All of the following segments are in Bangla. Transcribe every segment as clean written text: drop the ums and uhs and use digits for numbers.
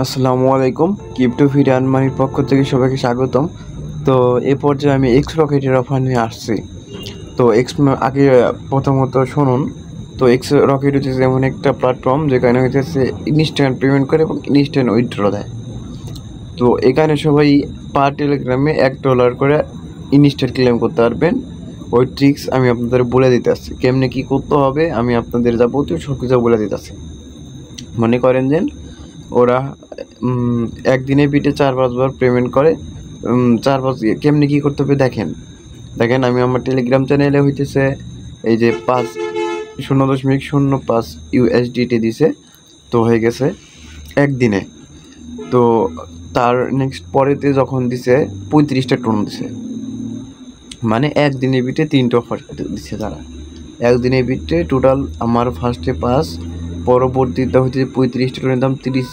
আসসালামু আলাইকুম। ক্রিপ্টো ফিড আনমানির পক্ষ থেকে সবাইকে স্বাগতম। তো এ পর্যায়ে আমি এক্স রকেটের অফার নিয়ে আসছি। তো আগে প্রথমত শুনুন। তো এক্স রকেট হচ্ছে এমন একটা প্ল্যাটফর্ম যেখানে হইতেছে ইনস্ট্যান্ট পেমেন্ট করে এবং ইনস্ট্যান্ট উইথড্র দেয়। তো এখানে সবাই পার টেলিগ্রামে $1 করে ইনস্ট্যান্ট ক্লেম করতে পারবেন। ওই ট্রিক্স আমি আপনাদের বলে দিতেছি, কেমনে কী করতে হবে আমি আপনাদের যাবতীয় সব কিছু বলে দিতেছি। মনে করেন যে ওরা একদিনে পিঠে 4-5 বার পেমেন্ট করে। 4-5 কেমনি কী করতে হবে দেখেন আমি আমার টেলিগ্রাম চ্যানেলে হইতেছে এই যে 0.05 USDT দিছে। তো হয়ে গেছে একদিনে। তো তার নেক্সট পরেতে যখন দিছে 35টা টোন দিছে, মানে একদিনে পিঠে 3টা অফার দিচ্ছে তারা। একদিনে পিঠে টোটাল আমার ফার্স্টে 5, পরবর্তীতে হচ্ছে 35টা টোনের দাম 30।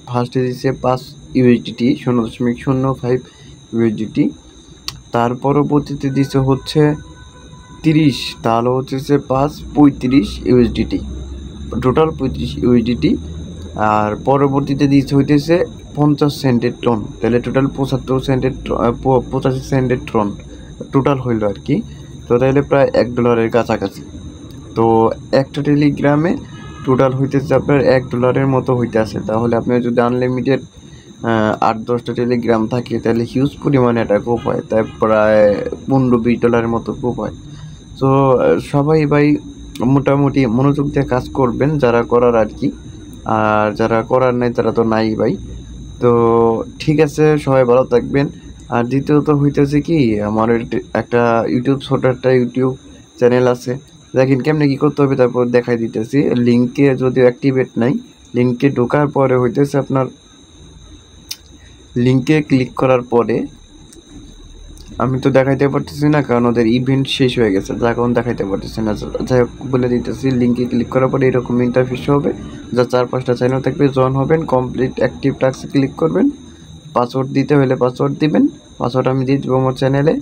ফার্স্টে দিচ্ছে 5 USDT, 0.05 USDT। তার পরবর্তীতে দিচ্ছে হচ্ছে 30, তাহলে হচ্ছে 35 USDT, টোটাল 35 USDT। আর পরবর্তীতে দিচ্ছে হইতেছে 50 সেন্টের টন, তাহলে টোটাল 85 সেন্টের টন টোটাল হইল আর কি। তো তাহলে প্রায় $1 কাছাকাছি। তো একটা টেলিগ্রামে টোটাল হইতেছে আপনার $1 মতো হইতে আসে। তাহলে আপনার যদি আনলিমিটেড 8-10টা টেলিগ্রাম থাকে তাহলে হিউজ পরিমাণে টাকা কোপ হয়, তাই প্রায় $15-20 মতো কোপ হয়। তো সবাই ভাই মোটামুটি মনোযোগ দিয়ে কাজ করবেন যারা করার আর কি, আর যারা করার নাই তারা তো নাই ভাই। তো ঠিক আছে, সবাই ভালো থাকবেন। আর দ্বিতীয়ত হইতেছে কি, আমার একটা ছোট একটা ইউটিউব চ্যানেল আছে। দেখেন কেমনে কী করতে হবে, তারপর দেখাই দিতেছি। লিঙ্কে যদিও অ্যাক্টিভেট নাই, লিঙ্কে ঢোকার পরে হইতেছে আপনার লিঙ্কে ক্লিক করার পরে আমি তো দেখাইতে পারতেছি না, কারণ ওদের ইভেন্ট শেষ হয়ে গেছে, যার কারণ দেখাইতে পারতেছি না। যাই হোক বলে দিতেছি, লিঙ্কে ক্লিক করার পরে এরকম ইন্টারফেস হবে, যা 4-5টা চ্যানেল থাকবে। জয়েন হবেন, কমপ্লিট অ্যাক্টিভ টাস্কে ক্লিক করবেন, পাসওয়ার্ড দিতে হলে পাসওয়ার্ড দিবেন। পাসওয়ার্ড আমি দিয়ে দেবো আমার চ্যানেলে।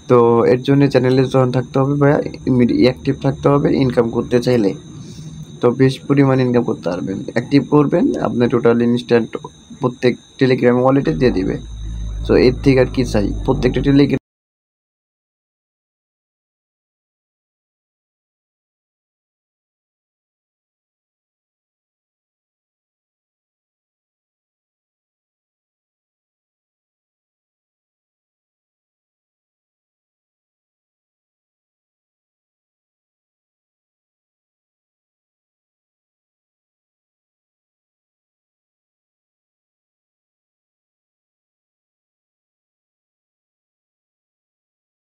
তো এর জন্য চ্যানেলে জয়েন থাকতে হবে ভাইয়া, অ্যাক্টিভ থাকতে হবে ইনকাম করতে চাইলে। তো বেশ পরিমাণ ইনকাম করতে পারবেন, অ্যাক্টিভ করবেন, আপনার টোটাল ইনস্ট্যান্ট প্রত্যেক টেলিগ্রাম ওয়ালেটে দিয়ে দিবে। তো এর থেকে আর কি চাই, প্রত্যেকটা টেলিগ্রাম